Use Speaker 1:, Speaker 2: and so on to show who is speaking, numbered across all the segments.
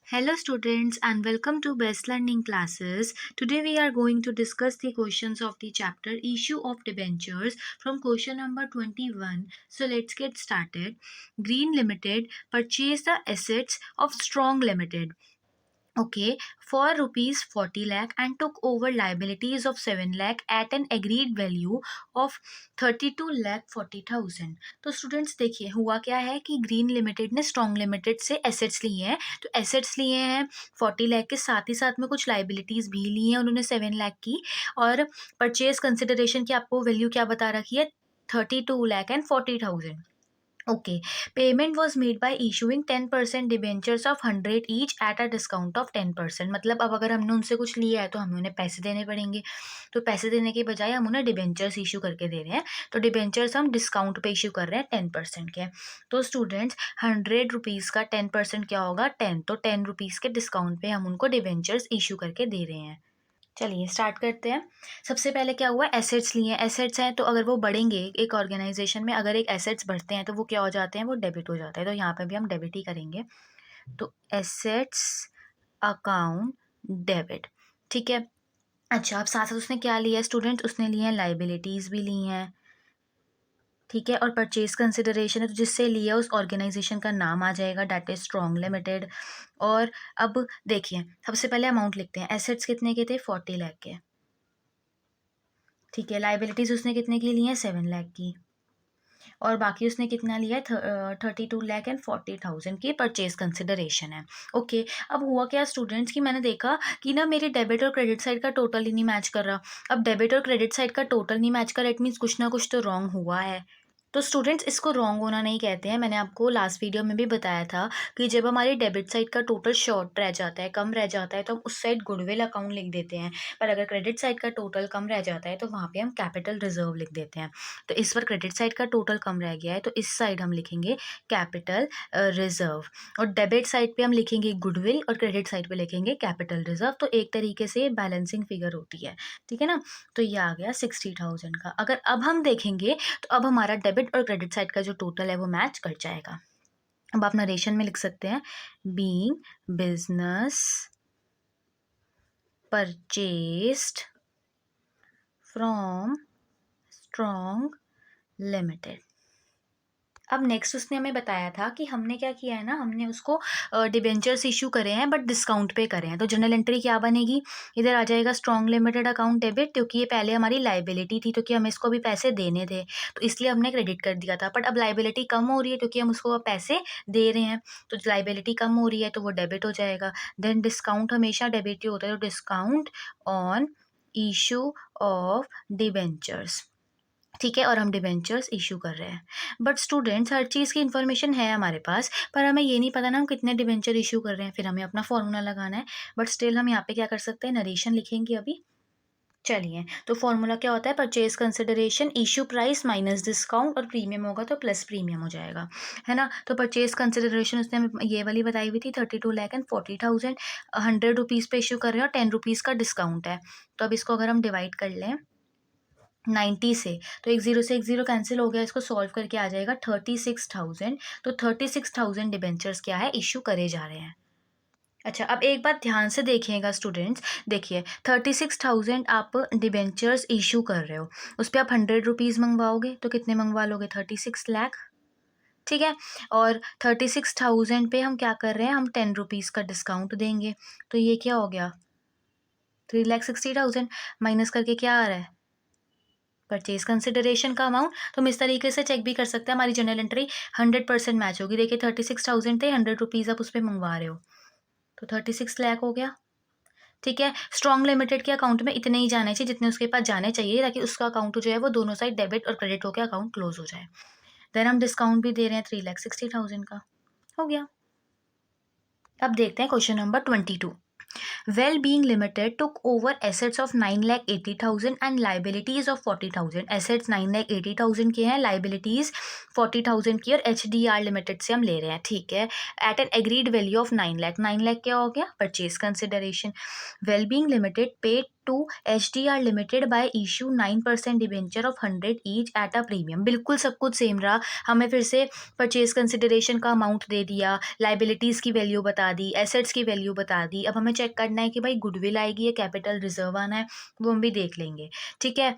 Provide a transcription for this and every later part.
Speaker 1: Hello students and welcome to Best Learning Classes. Today we are going to discuss the questions of the chapter Issue of Debentures from question number 21. So let's get started. Green Limited purchased the assets of Strong Limited. Okay, for rupees 40 lakh and took over liabilities of 7 lakh at an agreed value of 32 lakh 40,000. तो students देखिए हुआ क्या है कि green limited ने strong limited से assets लिए हैं। तो एसेट्स लिए हैं 40 लाख के साथ ही साथ में कुछ लाइबिलिटीज़ भी ली हैं उन्होंने 7 लाख की। और परचेज कंसिडरेशन की आपको वैल्यू क्या बता रखी है 32 lakh and 40,000। Okay, payment was made by issuing 10% debentures of 100 each at a discount of 10%। मतलब अब अगर हमने उनसे कुछ लिया है तो हमें उन्हें पैसे देने पड़ेंगे। तो पैसे देने के बजाय हम उन्हें डिबेंचर्स इशू करके दे रहे हैं। तो डिबेंचर्स हम डिस्काउंट पे इशू कर रहे हैं 10% के। तो स्टूडेंट्स 100 रुपीज़ का 10% क्या होगा 10। तो 10 रुपीज़ के डिस्काउंट पे हम उनको डिबेंचर्स इशू करके दे रहे हैं। चलिए स्टार्ट करते हैं। सबसे पहले क्या हुआ एसेट्स लिए हैं। एसेट्स हैं तो अगर वो बढ़ेंगे एक ऑर्गेनाइजेशन में, अगर एक एसेट्स बढ़ते हैं तो वो क्या हो जाते हैं, वो डेबिट हो जाता है। तो यहाँ पे भी हम डेबिट ही करेंगे। तो एसेट्स अकाउंट डेबिट, ठीक है। अच्छा, अब साथ साथ उसने क्या लिया है स्टूडेंट, उसने लिए हैं लाइबिलिटीज़ भी ली हैं, ठीक है। और परचेज कंसिडरेशन है तो जिससे लिया उस ऑर्गेनाइजेशन का नाम आ जाएगा, डेट इज स्ट्रॉन्ग लिमिटेड। और अब देखिए सबसे पहले अमाउंट लिखते हैं। एसेट्स कितने के थे 40 लाख के, ठीक है। लाइबिलिटीज उसने कितने की ली है 7 लाख की। और बाकी उसने कितना लिया है 32 लाख एंड 40,000 की परचेज कंसिडरेशन है। ओके, अब हुआ क्या स्टूडेंट्स कि मैंने देखा कि ना मेरे डेबिट और क्रेडिट साइड का टोटल ही नहीं मैच कर रहा। अब डेबिट और क्रेडिट साइड का टोटल नहीं मैच कर रहा, इट मीन्स कुछ ना कुछ तो रॉन्ग हुआ है। तो स्टूडेंट्स इसको रॉन्ग होना नहीं कहते हैं। मैंने आपको लास्ट वीडियो में भी बताया था कि जब हमारी डेबिट साइड का टोटल शॉर्ट रह जाता है, कम रह जाता है, तो हम उस साइड गुडविल अकाउंट लिख देते हैं। पर अगर क्रेडिट साइड का टोटल कम रह जाता है तो वहाँ पे हम कैपिटल रिजर्व लिख देते हैं। तो इस बार क्रेडिट साइड का टोटल कम रह गया है तो इस साइड हम लिखेंगे कैपिटल रिजर्व। और डेबिट साइड पे हम लिखेंगे गुडविल और क्रेडिट साइड पे लिखेंगे कैपिटल रिजर्व। तो एक तरीके से बैलेंसिंग फिगर होती है, ठीक है ना। तो ये आ गया 60,000 का। अगर अब हम देखेंगे तो अब हमारा डेबिट और क्रेडिट साइड का जो टोटल है वो मैच कर जाएगा। अब आप नरेशन में लिख सकते हैं being business purchased from strong limited. अब नेक्स्ट उसने हमें बताया था कि हमने क्या किया है ना, हमने उसको डिबेंचर्स इशू करे हैं बट डिस्काउंट पे करे हैं। तो जनरल एंट्री क्या बनेगी, इधर आ जाएगा स्ट्रॉन्ग लिमिटेड अकाउंट डेबिट, क्योंकि ये पहले हमारी लाइबिलिटी थी क्योंकि हमें इसको भी पैसे देने थे, तो इसलिए हमने क्रेडिट कर दिया था। बट अब लाइबिलिटी कम हो रही है क्योंकि हम उसको अब पैसे दे रहे हैं, तो लाइबिलिटी कम हो रही है तो वो डेबिट हो जाएगा। देन डिस्काउंट हमेशा डेबिट ही होता है, तो discount on issue of debentures, ठीक है। और हम डिबेंचर्स इशू कर रहे हैं। बट स्टूडेंट्स हर चीज़ की इन्फॉर्मेशन है हमारे पास, पर हमें ये नहीं पता ना हम कितने डिबेंचर इशू कर रहे हैं, फिर हमें अपना फॉर्मूला लगाना है। बट स्टिल हम यहाँ पे क्या कर सकते हैं, नरेशन लिखेंगे अभी। चलिए, तो फॉर्मूला क्या होता है, purchase consideration issue price minus discount, और प्रीमियम होगा तो प्लस प्रीमियम हो जाएगा, है ना। तो परचेज कंसिडरेशन उसने हमें ये वाली बताई हुई थी 32 लाख एंड 40,000। 100 रुपीज़ पे इशू कर रहे हैं और 10 रुपीज़ का डिस्काउंट है। तो अब इसको अगर हम डिवाइड कर लें 90 से, तो एक ज़ीरो से एक ज़ीरो कैंसिल हो गया, इसको सॉल्व करके आ जाएगा 36,000। तो 36,000 डिबेंचर्स क्या है इशू करे जा रहे हैं। अच्छा, अब एक बात ध्यान से देखिएगा स्टूडेंट्स, देखिए 36,000 आप डिबेंचर्स इशू कर रहे हो, उस पर आप 100 रुपीज़ मंगवाओगे तो कितने मंगवा लोगे 36 लाख, ठीक है। और 36,000 पे हम क्या कर रहे हैं, हम 10 रुपीज़ का डिस्काउंट देंगे, तो ये क्या हो गया 3,60,000। माइनस करके क्या आ रहा है परचेज कंसिडरेशन का अमाउंट। तो हम इस तरीके से चेक भी कर सकते हैं हमारी जनरल एंट्री 100% मैच होगी। देखिए 36,000 थे, 100 रुपीज़ आप उस पर मंगवा रहे हो, तो 36 लाख हो गया, ठीक है। स्ट्रॉन्ग लिमिटेड के अकाउंट में इतने ही जाने चाहिए जितने उसके पास जाने चाहिए, ताकि उसका अकाउंट जो है वो दोनों साइड डेबिट और क्रेडिट होकर अकाउंट क्लोज हो जाए। देन हम डिस्काउंट भी दे रहे हैं 3,60,000 का, हो गया। अब देखते हैं question number 22। Well-being Limited took over assets of 9,80,000 and liabilities of 40,000. Assets 9,80,000 के हैं, liabilities 40,000 की, और HDR Limited से हम ले रहे हैं, ठीक है। At an agreed value of 9 lakh, 9 lakh क्या हो गया purchase consideration. Well-being Limited paid to HDR limited by issue 9% debenture of 100 each at a premium. बिल्कुल सब कुछ सेम रहा, हमें फिर से परचेज कंसिडरेशन का अमाउंट दे दिया, लाइबिलिटीज़ की वैल्यू बता दी, एसेट्स की वैल्यू बता दी। अब हमें चेक करना है कि भाई गुडविल आएगी या कैपिटल रिजर्व आना है, वो हम भी देख लेंगे, ठीक है।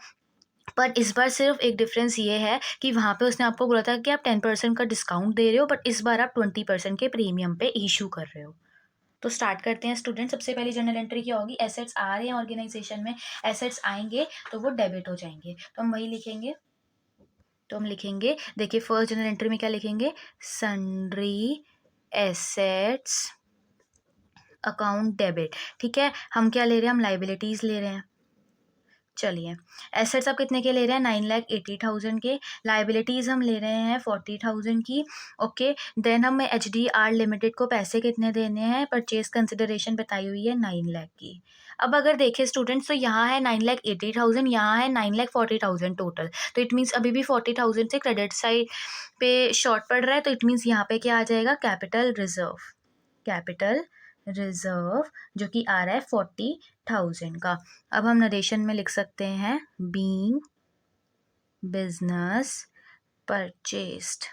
Speaker 1: पर इस बार सिर्फ एक डिफरेंस ये है कि वहाँ पे उसने आपको बोला था कि आप 10% का डिस्काउंट दे रहे हो, बट इस बार आप 20% के प्रीमियम पे इशू कर रहे हो। तो स्टार्ट करते हैं स्टूडेंट। सबसे पहली जर्नल एंट्री क्या होगी, एसेट्स आ रहे हैं ऑर्गेनाइजेशन में, एसेट्स आएंगे तो वो डेबिट हो जाएंगे, तो हम वही लिखेंगे। तो हम लिखेंगे, देखिए फर्स्ट जर्नल एंट्री में क्या लिखेंगे, सन्ड्री एसेट्स अकाउंट डेबिट, ठीक है। हम क्या ले रहे हैं, हम लाइबिलिटीज ले रहे हैं। चलिए, एसेट्स आप कितने के ले रहे हैं, 9,80,000 के। लाइबिलिटीज़ हम ले रहे हैं 40,000 की, ओके। देन हम HDR लिमिटेड को पैसे कितने देने हैं, परचेज कंसिडरेशन बताई हुई है 9 लाख की। अब अगर देखें स्टूडेंट्स, तो यहाँ है 9,80,000, यहाँ है 9,40,000 टोटल। तो इट मीन्स अभी भी 40,000 से क्रेडिट साइड पे शॉर्ट पड़ रहा है, तो इट मीन्स यहाँ पे क्या आ जाएगा, कैपिटल रिजर्व। कैपिटल रिजर्व जो कि आ रहा है 40,000 का। अब हम नरेशन में लिख सकते हैं, बीइंग बिजनेस परचेस्ड,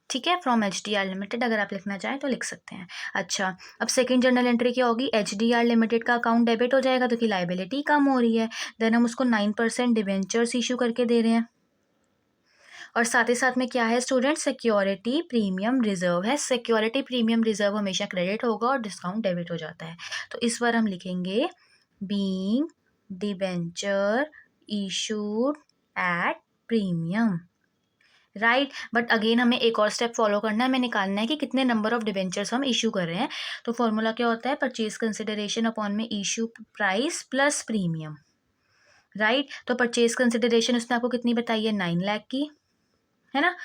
Speaker 1: ठीक है, फ्रॉम HDR लिमिटेड। अगर आप लिखना चाहें तो लिख सकते हैं। अच्छा, अब सेकंड जर्नल एंट्री क्या होगी, HDR लिमिटेड का अकाउंट डेबिट हो जाएगा, तो कि लाइबिलिटी कम हो रही है। देन हम उसको 9% डिवेंचर्स इशू करके दे रहे हैं, और साथ ही साथ में क्या है स्टूडेंट, सिक्योरिटी प्रीमियम रिजर्व है। सिक्योरिटी प्रीमियम रिजर्व हमेशा क्रेडिट होगा और डिस्काउंट डेबिट हो जाता है। तो इस बार हम लिखेंगे, being debenture issued at premium, right. But again हमें एक और स्टेप फॉलो करना है, हमें निकालना है कि कितने नंबर ऑफ डिबेंचर्स हम इशू कर रहे हैं। तो फॉर्मूला क्या होता है, परचेज कंसिडरेशन अपॉन में issue price plus premium, right. तो परचेज कंसिडरेशन उसने आपको कितनी बताई है, 9 लाख की, है ना।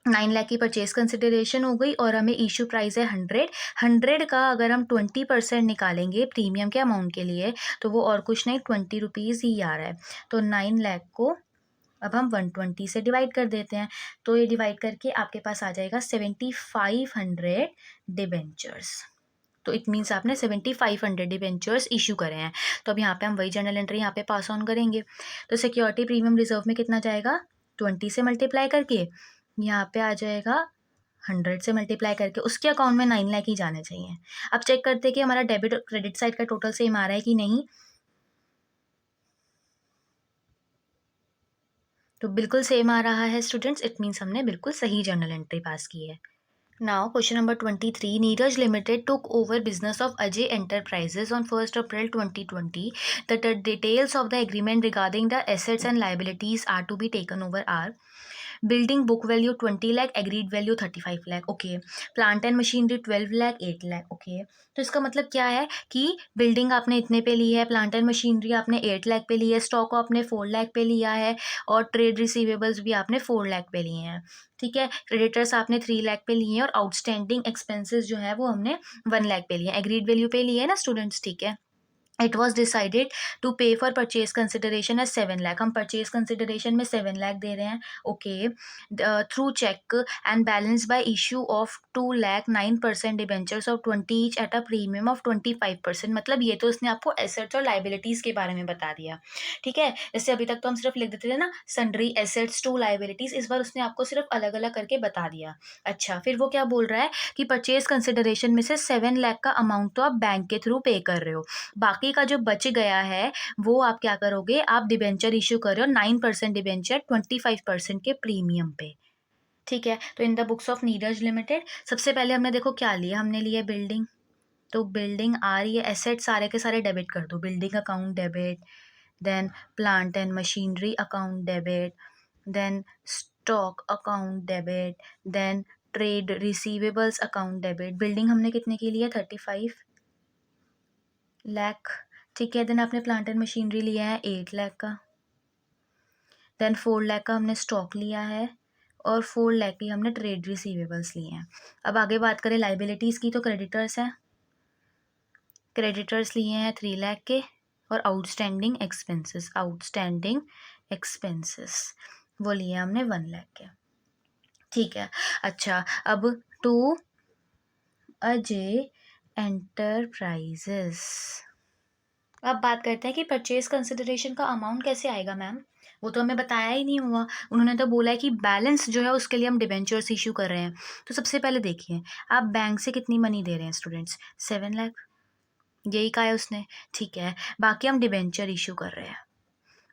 Speaker 1: 9 लाख की परचेज कंसिडरेशन हो गई, और हमें इशू प्राइस है 100 का अगर हम 20% निकालेंगे प्रीमियम के अमाउंट के लिए, तो वो और कुछ नहीं, 20 रुपीज़ ही आ रहा है। तो 9 लाख को अब हम 120 से डिवाइड कर देते हैं, तो ये डिवाइड करके आपके पास आ जाएगा 7,500 डिबेंचर्स। तो इट मीन्स आपने 7,500 डिबेंचर्स इशू करे हैं। तो अब यहाँ पे हम वही जर्नल एंट्री यहाँ पे पास ऑन करेंगे। तो सिक्योरिटी प्रीमियम रिजर्व में कितना जाएगा, 20 से मल्टीप्लाई करके, यहाँ पे आ जाएगा 100 से मल्टीप्लाई करके, उसके अकाउंट में 9 लाख ही जाने चाहिए। अब चेक करते हैं कि हमारा डेबिट और क्रेडिट साइड का टोटल सेम आ रहा है कि नहीं। तो बिल्कुल सेम आ रहा है स्टूडेंट्स, इट मीन्स हमने बिल्कुल सही जर्नल एंट्री पास की है। Now, question number 23. Neeraj Limited took over business of Ajay Enterprises on 1st April 2020. The details of the agreement regarding the assets and liabilities are to be taken over are building book value 20 lakh, agreed value 35 lakh, okay. Plant and machinery 12 lakh, 8 lakh, okay. तो इसका मतलब क्या है कि building आपने इतने पे ली है, प्लांट एंड मशीनरी आपने 8 लाख पे ली है, स्टॉक आपने 4 लाख पे लिया है, और ट्रेड रिसीवेबल्स भी आपने 4 लाख पे लिए हैं, ठीक है। क्रेडिटर्स आपने 3 लाख पे लिए हैं, और आउटस्टैंडिंग एक्सपेंसेस जो है वो हमने 1 लाख पे लिए हैं, एग्रीड वैल्यू पे लिए है ना स्टूडेंट्स, ठीक है। It was decided to pay for purchase consideration as 7 lakh, हम परचेज कंसिडरेशन में 7 लाख दे रहे हैं, okay. Through cheque and balance by issue of 2 lakh 9% debentures of 20 each at a premium of 25%। मतलब ये तो उसने आपको एसेट्स और लाइबिलिटीज़ के बारे में बता दिया, ठीक है। जैसे अभी तक तो हम सिर्फ लिख देते थे ना, सन्ड्री एसेट्स टू लाइबिलिटीज़, इस बार उसने आपको सिर्फ अलग अलग करके बता दिया। अच्छा, फिर वो क्या बोल रहा है कि परचेज कंसिडरेशन में से 7 लाख का अमाउंट तो आप बैंक के थ्रू पे कर रहे हो, बाकी का जो बच गया है वो आप क्या करोगे, आप डिबेंचर इशू कर रहे हो 9% डिबेंचर 25% के प्रीमियम पे, ठीक है। तो in the books of Neeraj limited, सबसे पहले हमने देखो क्या लिया, हमने लिया बिल्डिंग, तो बिल्डिंग आ रही है, एसेट सारे के सारे डेबिट कर दो, building account debit, then plant and machinery account debit, then stock account debit, then trade receivables account debit. Building हमने कितने की लिया, 35 लाख, ठीक है। देन आपने प्लांट एंड मशीनरी लिया है 8 लाख का, देन 4 लाख का हमने स्टॉक लिया है, और 4 लाख की हमने ट्रेड रिसीवेबल्स लिए हैं। अब आगे बात करें लाइबिलिटीज़ की, तो क्रेडिटर्स हैं, क्रेडिटर्स लिए हैं 3 लाख के, और आउटस्टैंडिंग एक्सपेंसेस, आउटस्टैंडिंग एक्सपेंसेस वो लिए हमने 1 लाख के, ठीक है। अच्छा, अब टू अजय एंटरप्राइजेस, अब बात करते हैं कि परचेज कंसिडरेशन का अमाउंट कैसे आएगा मैम। वो तो हमें बताया ही नहीं हुआ। उन्होंने तो बोला है कि बैलेंस जो है उसके लिए हम डिबेंचर्स इशू कर रहे हैं। तो सबसे पहले देखिए, आप बैंक से कितनी मनी दे रहे हैं स्टूडेंट्स? 7 लाख, यही कहा है उसने। ठीक है, बाकी हम डिबेंचर इशू कर रहे हैं।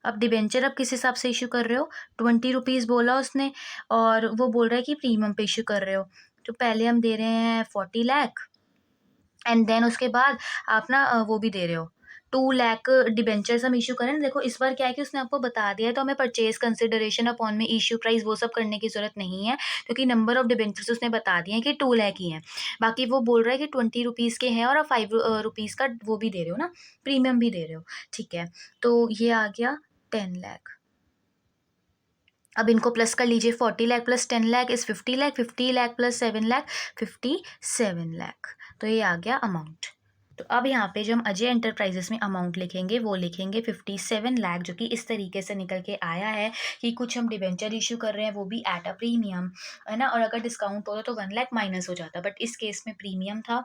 Speaker 1: अब डिबेंचर आप किस हिसाब से इशू कर रहे हो? 20 रुपीज़ बोला उसने, और वो बोल रहा है कि प्रीमियम पे इशू कर रहे हो। तो पहले हम दे रहे हैं 40 लाख, एंड देन उसके बाद आप ना वो भी दे रहे हो 2 लाख डिबेंचर्स हम इशू करें ना। देखो इस बार क्या है कि उसने आपको बता दिया है, तो हमें परचेज कंसिडरेशन अपॉन में इशू प्राइस वो सब करने की ज़रूरत नहीं है, क्योंकि नंबर ऑफ डिबेंचर्स उसने बता दिए हैं कि 2 लाख ही हैं। बाकी वो बोल रहा है कि 20 रुपीज़ के हैं और आप 5 रुपीज़ का वो भी दे रहे हो ना, प्रीमियम भी दे रहे हो। ठीक है, तो ये आ गया 10 लाख। अब इनको प्लस कर लीजिए, 40 lakh plus 10 lakh is 50 lakh, 50 lakh plus 7 lakh 57 lakh. तो ये आ गया अमाउंट। तो अब यहाँ पे जो हम अजय एंटरप्राइजेस में अमाउंट लिखेंगे वो लिखेंगे 57 लाख, जो कि इस तरीके से निकल के आया है कि कुछ हम डिबेंचर इशू कर रहे हैं वो भी एट अ प्रीमियम, है ना। और अगर डिस्काउंट होता तो 1 लाख माइनस हो जाता, बट इस केस में प्रीमियम था।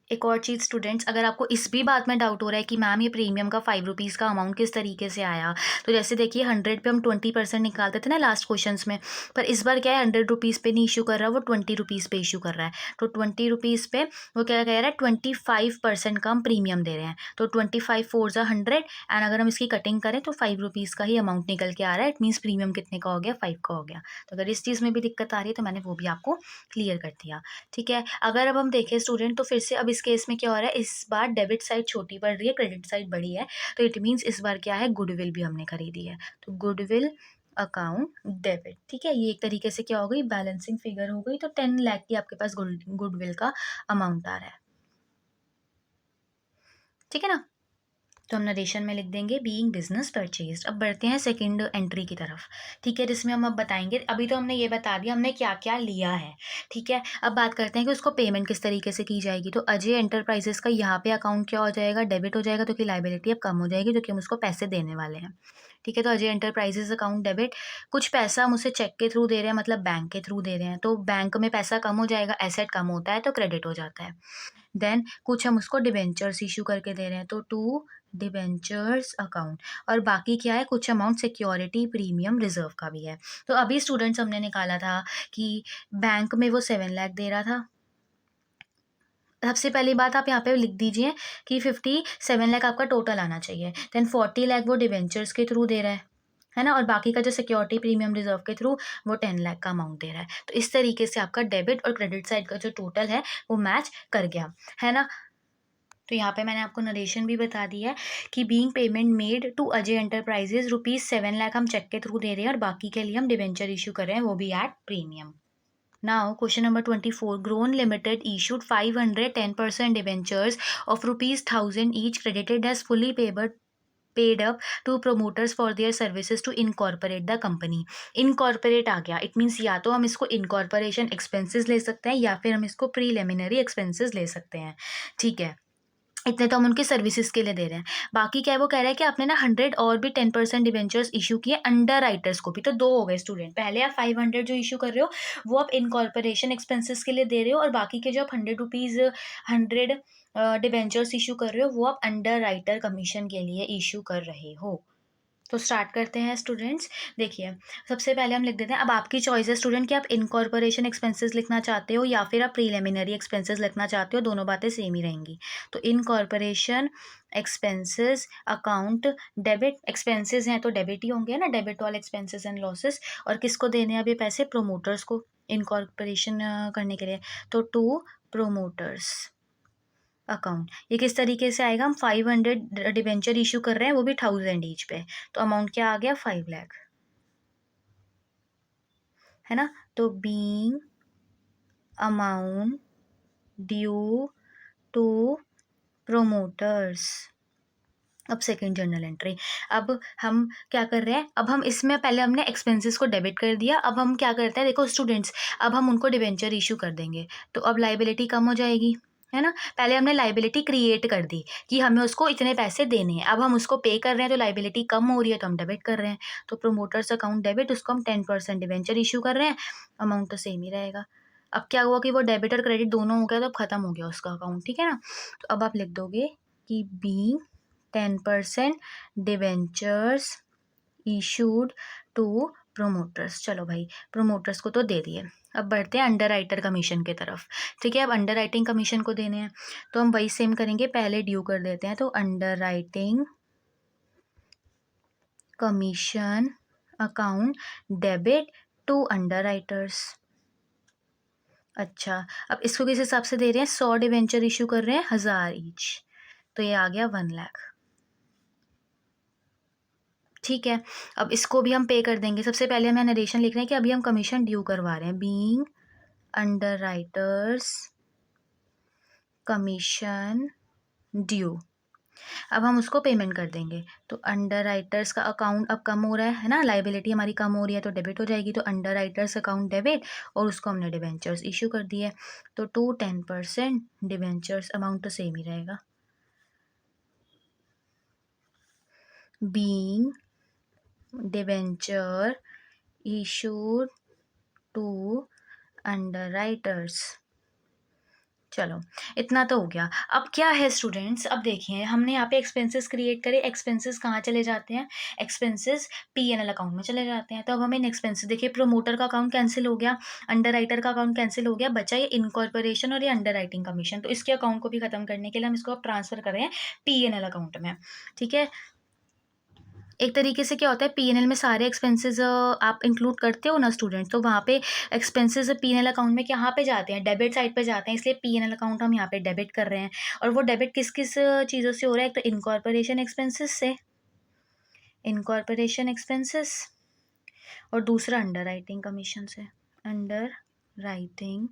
Speaker 1: एक और चीज़ स्टूडेंट्स, अगर आपको इस भी बात में डाउट हो रहा है कि मैम ये प्रीमियम का 5 रुपीज़ का अमाउंट किस तरीके से आया, तो जैसे देखिए 100 पे हम 20% निकालते थे ना लास्ट क्वेश्चंस में, पर इस बार क्या है, 100 रुपीज़ पे नहीं इशू कर रहा, वो 20 रुपीज़ पे इशू कर रहा है। तो 20 रुपीज़ पे वो क्या कह रहा है, 25% का हम प्रीमियम दे रहे हैं। तो 25 4 ज़ा 100, एंड अगर हम इसकी कटिंग करें तो 5 रुपीज़ का ही अमाउंट निकल के आ रहा है। इट मीन्स प्रीमियम कितने का हो गया, 5 का हो गया। तो अगर इस चीज़ में भी दिक्कत आ रही है तो मैंने वो भी आपको क्लियर कर दिया। ठीक है, अगर अब हम देखें स्टूडेंट, तो फिर से अब इस केस में क्या हो रहा है, इस बार डेबिट साइड छोटी पड़ रही है, क्रेडिट साइड बड़ी है। तो इट मीन्स इस बार क्या है, गुडविल भी हमने खरीदी है। तो गुडविल अकाउंट डेबिट, ठीक है, ये एक तरीके से क्या हो गई, बैलेंसिंग फिगर हो गई। तो 10 लाख की आपके पास गुडविल का अमाउंट आ रहा है। ठीक है ना। तो हम नरेशन में लिख देंगे बीइंग बिजनेस परचेज्ड। अब बढ़ते हैं सेकंड एंट्री की तरफ। ठीक है, जिसमें हम अब बताएंगे, अभी तो हमने ये बता दिया हमने क्या क्या लिया है। ठीक है, अब बात करते हैं कि उसको पेमेंट किस तरीके से की जाएगी। तो अजय एंटरप्राइजेस का यहाँ पे अकाउंट क्या हो जाएगा, डेबिट हो जाएगा, तो कि लाइबिलिटी अब कम हो जाएगी, जो कि हम उसको पैसे देने वाले हैं। ठीक है, तो अजय एंटरप्राइजेस अकाउंट डेबिट, कुछ पैसा हम उसे चेक के थ्रू दे रहे हैं, मतलब बैंक के थ्रू दे रहे हैं, तो बैंक में पैसा कम हो जाएगा, एसेट कम होता है तो क्रेडिट हो जाता है। देन कुछ हम उसको डिबेंचर्स इशू करके दे रहे हैं, तो टू डिबेंचर्स अकाउंट, और बाकी क्या है, कुछ अमाउंट सिक्योरिटी प्रीमियम रिजर्व का भी है। तो अभी स्टूडेंट्स हमने निकाला था कि बैंक में वो 7 लाख दे रहा था। सबसे पहली बात आप यहाँ पे लिख दीजिए कि 57 लाख आपका टोटल आना चाहिए। देन 40 लाख वो डिबेंचर्स के थ्रू दे रहा है ना, और बाकी का जो सिक्योरिटी प्रीमियम रिजर्व के थ्रू वो 10 लाख का अमाउंट दे रहा है। तो इस तरीके से आपका डेबिट और क्रेडिट साइड का जो टोटल है वो मैच कर गया, है ना। तो यहाँ पे मैंने आपको नरेशन भी बता दिया है कि being payment made to Ajay enterprises ₹7 lakh हम चेक के थ्रू दे रहे हैं, और बाकी के लिए हम डिबेंचर इशू कर रहे हैं, वो भी at premium. Now question number 24, Grown limited issued 510% debentures of ₹1000 each credited as fully paid up to promoters for their services to incorporate the company. Incorporate आ गया, इट मीन्स या तो हम इसको इनकॉर्पोरेशन एक्सपेंसेस ले सकते हैं या फिर हम इसको प्रीलिमिनरी एक्सपेंसेस ले सकते हैं। ठीक है, इतने तो हम उनके सर्विसेज के लिए दे रहे हैं। बाकी क्या है, वो कह रहा है कि आपने ना 100 और भी 10% डिबेंचर्स इशू किए अंडर राइटर्स को भी, तो दो हो गए स्टूडेंट। पहले आप 500 जो इशू कर रहे हो वो आप इनकॉर्पोरेशन एक्सपेंसेस के लिए दे रहे हो, और बाकी के जो आप 100 रुपीज़ 100 डिबेंचर्स इशू कर रहे हो वो आप अंडर राइटर कमीशन के लिए इशू कर रहे हो। तो स्टार्ट करते हैं स्टूडेंट्स। देखिए, सबसे पहले हम लिख देते हैं, अब आपकी चॉइस है स्टूडेंट कि आप इनकॉर्पोरेशन एक्सपेंसेस लिखना चाहते हो या फिर आप प्रीलिमिनरी एक्सपेंसेस लिखना चाहते हो, दोनों बातें सेम ही रहेंगी। तो incorporation expenses account debit, expenses हैं तो डेबिट ही होंगे ना, डेबिट वाले एक्सपेंसेस एंड लॉसेस। और किसको देने हैं अब ये पैसे, प्रोमोटर्स को इनकॉर्पोरेशन करने के लिए। तो टू प्रोमोटर्स अकाउंट, ये किस तरीके से आएगा, हम 500 डिबेंचर इशू कर रहे हैं वो भी 1000 ईच पे, तो अमाउंट क्या आ गया, 5 लाख, है ना। तो being amount due to promoters. अब सेकंड जर्नल एंट्री, अब हम क्या कर रहे हैं, अब हम इसमें पहले हमने एक्सपेंसेस को डेबिट कर दिया, अब हम क्या करते हैं, देखो स्टूडेंट्स, अब हम उनको डिबेंचर इशू कर देंगे तो अब लाइबिलिटी कम हो जाएगी, है ना। पहले हमने लाइबिलिटी क्रिएट कर दी कि हमें उसको इतने पैसे देने हैं, अब हम उसको पे कर रहे हैं तो लाइबिलिटी कम हो रही है तो हम डेबिट कर रहे हैं। तो प्रोमोटर्स अकाउंट डेबिट, उसको हम 10% डिबेंचर इशू कर रहे हैं, अमाउंट तो सेम ही रहेगा। अब क्या हुआ कि वो डेबिट और क्रेडिट दोनों हो गया, तो अब खत्म हो गया उसका अकाउंट, ठीक है ना। तो अब आप लिख दोगे कि be 10% debentures issued to promoters. चलो भाई, प्रोमोटर्स को तो दे दिए। अब बढ़ते हैं अंडर राइटर कमीशन की तरफ। ठीक है, अब अंडर राइटिंग कमीशन को देने हैं तो हम वही सेम करेंगे, पहले ड्यू कर देते हैं। तो underwriting commission account debit to underwriters. अच्छा, अब इसको किस हिसाब से दे रहे हैं? 100 डिवेंचर इशू कर रहे हैं, 1000 ईच, तो ये आ गया 1 लाख। ठीक है, अब इसको भी हम पे कर देंगे। सबसे पहले हमें नरेशन लिख रहे हैं कि अभी हम कमीशन ड्यू करवा रहे हैं। Being under writers commission due, अब हम उसको पेमेंट कर देंगे। तो अंडर राइटर्स का अकाउंट अब कम हो रहा है ना, लाइबिलिटी हमारी कम हो रही है तो डेबिट हो जाएगी। तो अंडर राइटर्स अकाउंट डेबिट, और उसको हमने डिवेंचर्स इशू कर दिए। तो टू 10% डिवेंचर्स, अमाउंट तो सेम ही रहेगा। Being debenture issued to underwriters. चलो, इतना तो हो गया। अब क्या है स्टूडेंट्स, अब देखिए हमने यहाँ पे एक्सपेंसेस क्रिएट करे। एक्सपेंसेस कहाँ चले जाते हैं? एक्सपेंसेस पीएनएल अकाउंट में चले जाते हैं। तो अब हमें एक्सपेंसेस, देखिए प्रोमोटर का अकाउंट कैंसिल हो गया, अंडर राइटर का अकाउंट कैंसिल हो गया, बचा ये इनकॉर्पोरेशन और ये अंडर राइटिंग कमीशन। तो इसके अकाउंट को भी खत्म करने के लिए हम इसको अब ट्रांसफर कर रहे हैं पीएनएल अकाउंट में। ठीक है, एक तरीके से क्या होता है, पीएनएल में सारे एक्सपेंसेस आप इंक्लूड करते हो ना स्टूडेंट, तो वहाँ पे एक्सपेंसेस पीएनएल अकाउंट में कहाँ पे जाते हैं? डेबिट साइड पे जाते हैं, इसलिए पीएनएल अकाउंट हम यहाँ पे डेबिट कर रहे हैं। और वो डेबिट किस किस चीज़ों से हो रहा है? एक तो इनकॉर्पोरेशन एक्सपेंसेस से, इनकॉर्पोरेशन एक्सपेंसेस, और दूसरा अंडर राइटिंग कमीशन से। अंडर राइटिंग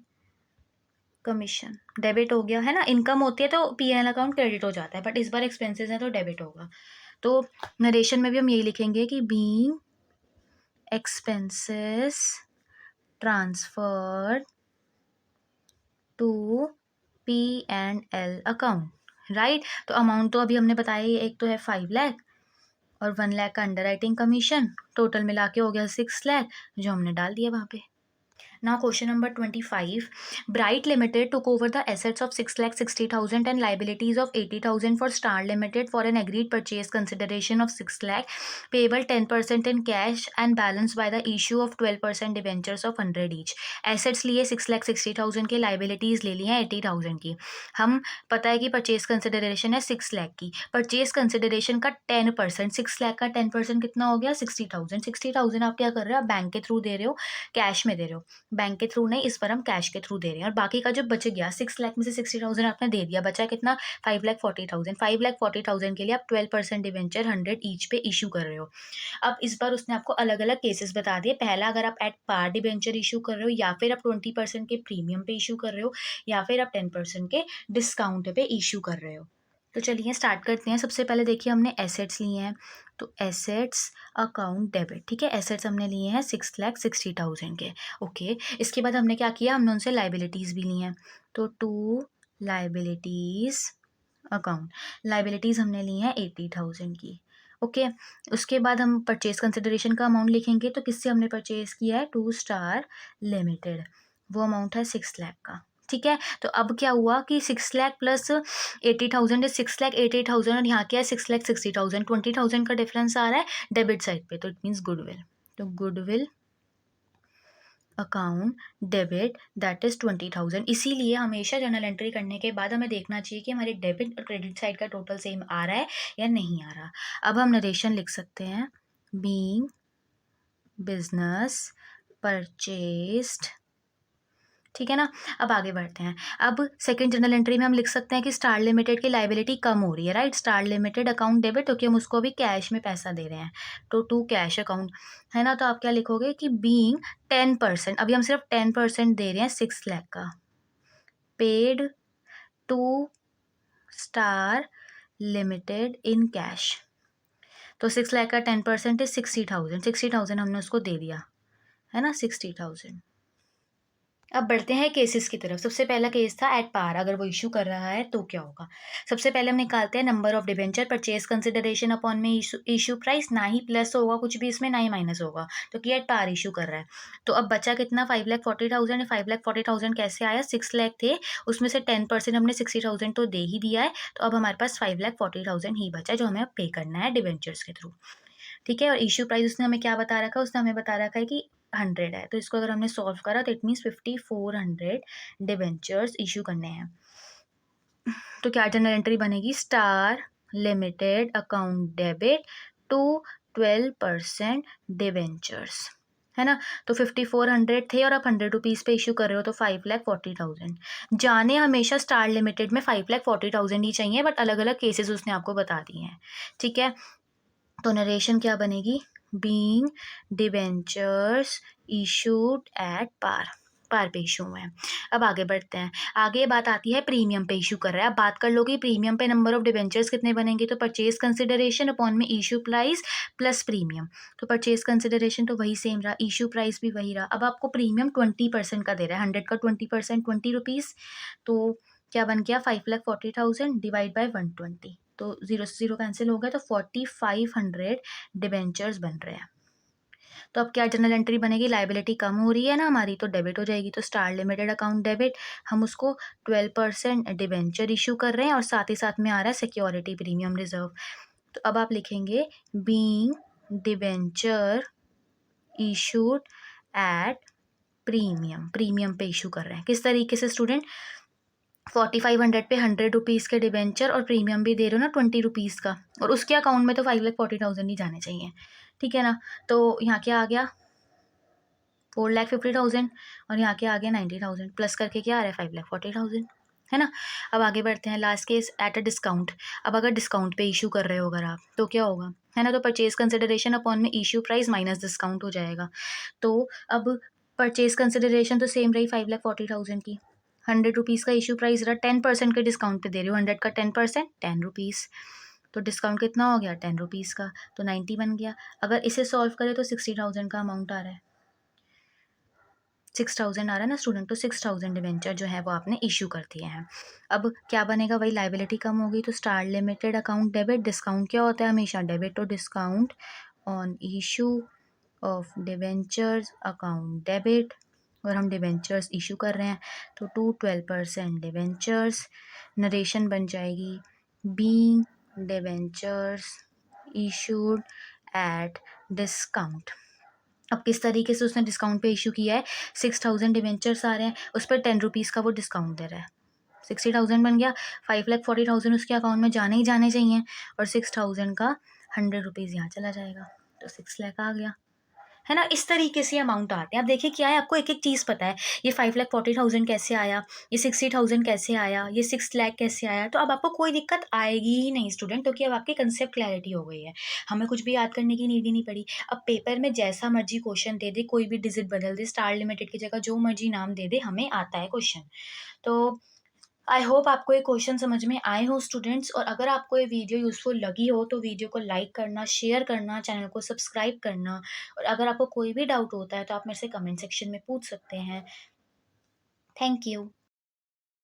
Speaker 1: कमीशन डेबिट हो गया है ना, इनकम होती है तो पीएनएल अकाउंट क्रेडिट हो जाता है, बट इस बार एक्सपेंसेस है तो डेबिट होगा। तो नरेशन में भी हम यही लिखेंगे कि being expenses transferred to P and L account, right. तो अमाउंट तो अभी हमने बताया ही, एक तो है 5 लाख और 1 लाख का अंडर राइटिंग कमीशन, टोटल मिला के हो गया 6 लाख, जो हमने डाल दिया वहाँ पे। Now question number 25. Bright Limited took over the assets of 6,60,000 and liabilities of 80,000 for Star Limited for an agreed purchase consideration of 6 lakh, payable 10% in cash and balanced by the issue of 12% debentures of 100 each. Assets लिए 6,60,000 के, liabilities ले लिए हैं 80,000 की। हम पता है कि परचेज कंसिडरेशन है 6 लाख की, परचेज कंसिडरेशन का 10%, 6 लाख का 10% कितना हो गया? 60,000। 60,000 आप क्या कर रहे हो? आप बैंक के थ्रू दे रहे हो, कैश में दे रहे हो? बैंक के थ्रू नहीं, इस पर हम कैश के थ्रू दे रहे हैं। और बाकी का जो बच गया 6 लाख में से 60,000 आपने दे दिया, बचा कितना? 5,40,000। 5,40,000 के लिए आप 12% डिवेंचर 100 ईच पे इशू कर रहे हो। अब इस बार उसने आपको अलग अलग केसेस बता दिए। पहला, अगर आप एट पार डिवेंचर इशू कर रहे हो, या फिर आप 20% के प्रीमियम पे इशू कर रहे हो, या फिर आप 10% के डिस्काउंट पे इशू कर रहे हो। तो चलिए स्टार्ट करते हैं। सबसे पहले देखिए हमने एसेट्स लिए हैं, तो एसेट्स अकाउंट डेबिट। ठीक है, एसेट्स हमने लिए हैं 6,60,000 के। ओके, इसके बाद हमने क्या किया? हमने उनसे लाइबिलिटीज़ भी ली हैं, तो टू लाइबिलिटीज़ अकाउंट, लाइबिलिटीज़ हमने ली हैं 80,000 की। ओके, उसके बाद हम परचेज कंसिडरेशन का अमाउंट लिखेंगे। तो किससे हमने परचेज किया है? टू स्टार लिमिटेड, वो अमाउंट है 6 लाख का। ठीक है, तो अब क्या हुआ कि 6 लाख प्लस 80,000 इज 6,80,000, और यहाँ क्या है? 6,60,000, 20,000 का डिफरेंस आ रहा है डेबिट साइड पे, तो इट मीन्स गुडविल। तो goodwill account debit that is 20,000। इसीलिए हमेशा जर्नल एंट्री करने के बाद हमें देखना चाहिए कि हमारे डेबिट और क्रेडिट साइड का टोटल सेम आ रहा है या नहीं आ रहा। अब हम नरेशन लिख सकते हैं, बीइंग बिजनेस परचेस्ड। ठीक है ना, अब आगे बढ़ते हैं। अब सेकंड जर्नल एंट्री में हम लिख सकते हैं कि स्टार लिमिटेड की लाइबिलिटी कम हो रही है, right. Star limited account debit, क्योंकि हम उसको भी कैश में पैसा दे रहे हैं, तो टू कैश अकाउंट, है ना। तो आप क्या लिखोगे कि बीइंग 10%, अभी हम सिर्फ 10% दे रहे हैं 6 लाख का, paid to star limited in cash. तो 6 लाख का 10% इज 60,000, 60,000 हमने उसको दे दिया, है ना, 60,000। अब बढ़ते हैं केसेस की तरफ। सबसे पहला केस था एट पार, अगर वो इशू कर रहा है तो क्या होगा। सबसे पहले हम निकालते हैं number of debenture purchase consideration upon में इशू प्राइस, ना ही प्लस होगा कुछ भी इसमें, ना ही माइनस होगा, तो कि एट पार इशू कर रहा है। तो अब बचा कितना, 5,40,000। 5,40,000 कैसे आया, 6 लाख थे, उसमें से 10% हमने 60,000 तो दे ही दिया है, तो अब हमारे पास 5,40,000 ही बचा है जो हमें अब पे करना है डिबेंचर्स के थ्रू। ठीक है, और इश्यू प्राइस उसने हमें क्या बता रखा है, उसने हमें बता रखा है कि 100 है, तो इसको अगर हमने सॉल्व करा तो इट मीन्स 5,400 डिबेंचर्स इशू करने हैं। तो क्या जनरल एंट्री बनेगी, star limited account debit to 12% debentures, है ना। तो 5,400 थे और आप 100 रुपीज़ पे इशू कर रहे हो, तो 5,40,000। जाने हमेशा स्टार लिमिटेड में 5,40,000 ही चाहिए, बट अलग अलग केसेस उसने आपको बता दिए हैं। ठीक है, तो नरेशन क्या बनेगी, being debentures issued at par, par पे इशू हुए हैं। अब आगे बढ़ते हैं। आगे बात आती है प्रीमियम पे इशू कर रहा है। अब बात कर लो कि प्रीमियम पे नंबर ऑफ डिबेंचर्स कितने बनेंगे, तो परचेज कंसिडरेशन अपॉन में इशू प्राइस प्लस प्रीमियम। तो परचेज कंसिडरेशन तो वही सेम रहा, इशू प्राइस भी वही रहा। अब आपको प्रीमियम 20% का दे रहा है, 100 का 20%, 20 रुपीज़। तो क्या बन गया, 5,40,000 डिवाइड बाई 120, तो 0 से 0 कैंसिल हो गया, तो 4,500 डिबेंचर्स बन रहे हैं। तो अब क्या जनरल एंट्री बनेगी, लाइबिलिटी कम हो रही है ना हमारी, तो डेबिट हो जाएगी। तो स्टार लिमिटेड अकाउंट डेबिट, हम उसको 12% डिबेंचर इशू कर रहे हैं और साथ ही साथ में आ रहा है सिक्योरिटी प्रीमियम रिजर्व। तो अब आप लिखेंगे being debenture issued at premium, premium पे इशू कर रहे हैं। किस तरीके से स्टूडेंट, 4,500 पे 100 रुपीज़ के डिबेंचर और प्रीमियम भी दे रहे हो ना 20 रुपीज़ का, और उसके अकाउंट में तो 5,40,000 ही जाने चाहिए। ठीक है ना, तो यहाँ क्या आ गया, 4,50,000, और यहाँ क्या आ गया 90,000, प्लस करके क्या आ रहा है 5,40,000, है ना। अब आगे बढ़ते हैं, last case at a discount. अब अगर डिस्काउंट पे इशू कर रहे हो अगर आप, तो क्या होगा, है ना। तो परचेज कंसिडरेशन अपॉन में इशू प्राइस माइनस डिस्काउंट हो जाएगा। तो अब परचेज कंसिडरेशन तो सेम रही 5,40,000 की, 100 रुपीज़ का इशू प्राइस रहा, 10% के डिस्काउंट पे दे रही हो, 100 का 10%, 10 रुपीज़। तो डिस्काउंट कितना हो गया, 10 रुपीज़ का, तो 90 बन गया। अगर इसे सॉल्व करें तो 60,000 का अमाउंट आ रहा है, 6,000 आ रहा है ना स्टूडेंट, तो 6,000 डिवेंचर जो है वो आपने इशू कर दिए हैं। अब क्या बनेगा, वही लाइबिलिटी कम होगी, तो star limited account debit, discount क्या होता है हमेशा, डेबिट तो discount on issue of debentures account debit, और हम डिवेंचर्स इशू कर रहे हैं, तो टू 12% डिवेंचर्स। नरेशन बन जाएगी being debentures issued at discount. अब किस तरीके से उसने डिस्काउंट पे इशू किया है, 6,000 डिवेंचर्स आ रहे हैं, उस पर 10 रुपीज़ का वो डिस्काउंट दे रहा है, 60,000 बन गया, 5,40,000 उसके अकाउंट में जाने ही जाने चाहिए, और 6,000 का 100 रुपीज़ यहाँ चला जाएगा, तो 6 लाख आ गया, है ना। इस तरीके से अमाउंट आते हैं। अब देखिए क्या है, आपको एक एक चीज़ पता है, ये 5,40,000 कैसे आया, ये 60,000 कैसे आया, ये 6 लाख कैसे आया, तो अब आपको कोई दिक्कत आएगी ही नहीं स्टूडेंट, क्योंकि अब आपकी कंसेप्ट क्लैरिटी हो गई है, हमें कुछ भी याद करने की नीड ही नहीं पड़ी। अब पेपर में जैसा मर्जी क्वेश्चन दे दे, कोई भी डिजिट बदल दे, स्टार लिमिटेड की जगह जो मर्जी नाम दे दे, हमें आता है क्वेश्चन। तो आई होप आपको ये क्वेश्चन समझ में आए हो स्टूडेंट्स, और अगर आपको ये वीडियो यूज़फुल लगी हो तो वीडियो को लाइक करना, शेयर करना, चैनल को सब्सक्राइब करना, और अगर आपको कोई भी डाउट होता है तो आप मेरे से कमेंट सेक्शन में पूछ सकते हैं। Thank you.